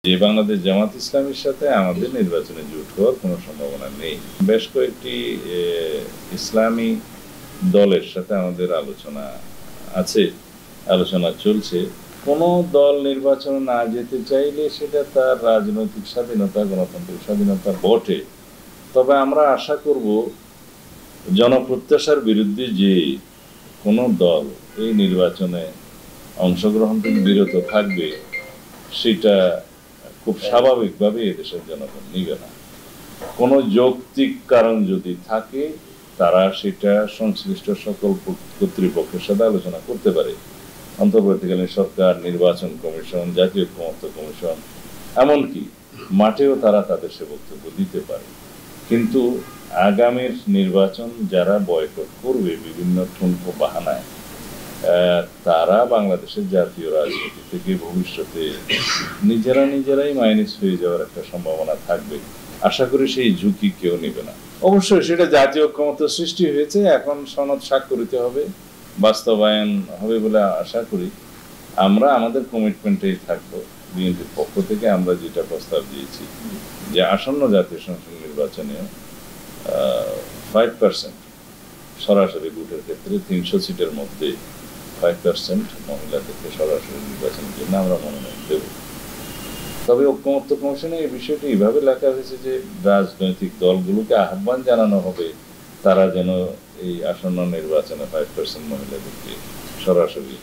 যে বাংলাদেশ জামাত ইসলামীর সাথে আমাদের নির্বাচনে জোট হওয়ার কোনো সম্ভাবনা নেই। বেশ কয়েকটি ইসলামী দলের সাথে আমাদের আলোচনা আছে, আলোচনা চলছে। কোনো দল নির্বাচনে না যেতে চাইলে সেটা তার রাজনৈতিক স্বাধীনতা, গণতান্ত্রিক স্বাধীনতা বটে। তবে আমরা আশা করব জনপ্রত্যাশার বিরুদ্ধে যে কোনো দল এই নির্বাচনে অংশগ্রহণ থেকে বিরত থাকবে, সেটা খুব স্বাভাবিকভাবে এদেশের জনগণ নিবে না। কোনো যৌক্তিক কারণ যদি থাকে, তারা সেটা সংশ্লিষ্ট সকল কর্তৃপক্ষের সাথে আলোচনা করতে পারে। অন্তর্বর্তীকালীন সরকার, নির্বাচন কমিশন, জাতীয় ঐক্যমত্য কমিশন, এমনকি মাঠেও তারা তাদের সে বক্তব্য দিতে পারে। কিন্তু আগামীর নির্বাচন যারা বয়কট করবে বিভিন্ন ঠুনকো বাহানায়, তারা বাংলাদেশের জাতীয় রাজনীতি থেকে ভবিষ্যতে নিজেরাই মাইনাস হয়ে যাওয়ার একটা সম্ভাবনা থাকবে। আশা করি সেই ঝুঁকি কেউ নেবে না। অবশ্যই সেটা জাতীয় ঐক্যমত্য সৃষ্টি হয়েছে, এখন সনদ স্বাক্ষরিত হবে, বাস্তবায়ন হবে বলে আশা করি। আমরা আমাদের কমিটমেন্টেই থাকবো। বিএনপির পক্ষ থেকে আমরা যেটা প্রস্তাব দিয়েছি যে আসন্ন জাতীয় সংসদ নির্বাচনে 5% সরাসরি ভোটের ক্ষেত্রে 300 সিটের মধ্যে 5% মহিলাদেরকে সরাসরি নির্বাচনের জন্য আমরা মনোনয়ন দেব। তবে ঐক্যমত্য কমিশনে এই বিষয়টি এইভাবে লেখা হয়েছে যে রাজনৈতিক দলগুলোকে আহ্বান জানানো হবে তারা যেন এই আসন্ন নির্বাচনে 5% মহিলাদেরকে সরাসরি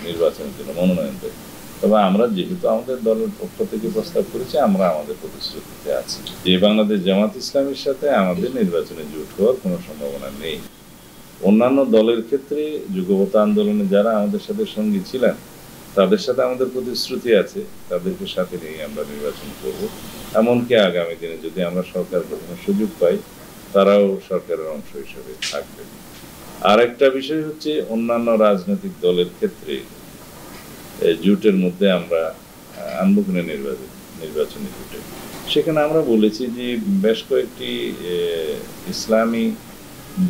নির্বাচনের জন্য মনোনয়ন দেয়। তবে আমরা যেহেতু আমাদের দলের পক্ষ থেকে প্রস্তাব করেছি, আমরা আমাদের প্রতিশ্রুতিতে আছি যে বাংলাদেশ জামাত ইসলামীর সাথে আমাদের নির্বাচনে জোট হওয়ার কোনো সম্ভাবনা নেই। অন্যান্য দলের ক্ষেত্রে যুগপৎ আন্দোলনে যারা আমাদের সাথে সঙ্গী ছিলেন, তাদের সাথে আমাদের প্রতিশ্রুতি আছে, তাদেরকে সাথে নিয়ে আমরা নির্বাচন করব। এমনকি আগামী দিনে যদি আমরা সরকার গঠনের সুযোগ পাই, তারাও সরকারের অংশ হিসেবে থাকবে। আর একটা বিষয় হচ্ছে, অন্যান্য রাজনৈতিক দলের ক্ষেত্রে জোটের মধ্যে আমরা আনবো কিনা নির্বাচনী জোটে, সেখানে আমরা বলেছি যে বেশ কয়েকটি ইসলামী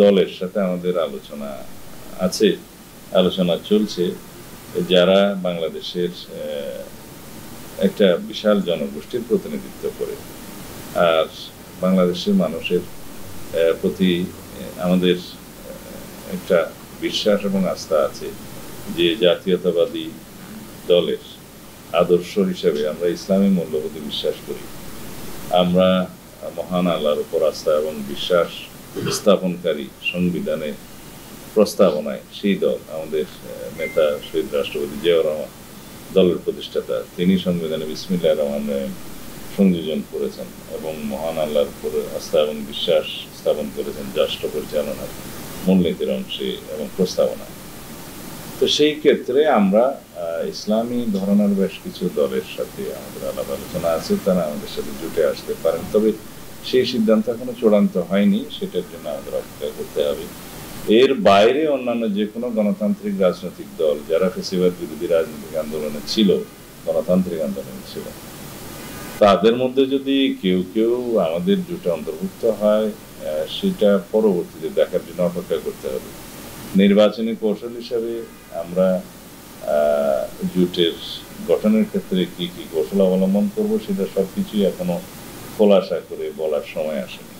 দলের সাথে আমাদের আলোচনা আছে, আলোচনা চলছে, যারা বাংলাদেশের একটা বিশাল জনগোষ্ঠীর প্রতিনিধিত্ব করে। আর বাংলাদেশের মানুষের প্রতি আমাদের একটা বিশ্বাস এবং আস্থা আছে যে জাতীয়তাবাদী দলের আদর্শ হিসেবে আমরা ইসলামী মূল্যবোধে বিশ্বাস করি। আমরা মহান আল্লাহর উপর আস্থা এবং বিশ্বাস স্থাপনকারী সংবিধানের প্রস্তাবনায় সেই দল, আমাদের নেতা শহীদ রাষ্ট্রপতি জিয়াউর রহমান দলের প্রতিষ্ঠাতা, তিনি সংবিধানে বিসমিল্লাহির রহমানির রহিম সংযোজন করেছেন এবং মহান আল্লাহর উপর আস্থা এবং বিশ্বাস স্থাপন করেছেন রাষ্ট্র পরিচালনার মূলনীতির অংশে এবং প্রস্তাবনা। তো সেই ক্ষেত্রে আমরা ইসলামী ধরনের বেশ কিছু দলের সাথে আমাদের আলাপ আলোচনা আছে, তারা আমাদের সাথে জুটে আসতে পারেন। তবে সেই সিদ্ধান্ত এখনো চূড়ান্ত হয়নি, সেটার জন্য আমাদের অপেক্ষা করতে হবে। এর বাইরে অন্যান্য যে কোনো গণতান্ত্রিক রাজনৈতিক দল যারা ফ্যাসিবাদ বিরোধী রাজনৈতিক আন্দোলনে ছিল, গণতান্ত্রিক আন্দোলনে ছিল, তাদের মধ্যে যদি কেউ কেউ আমাদের জোটে অন্তর্ভুক্ত হয়, সেটা পরবর্তীতে দেখার জন্য অপেক্ষা করতে হবে। নির্বাচনী কৌশল হিসাবে আমরা জোটের গঠনের ক্ষেত্রে কি কি কৌশল অবলম্বন করব, সেটা সবকিছুই এখনো খোলাসা করে বলার সময় আসেনি।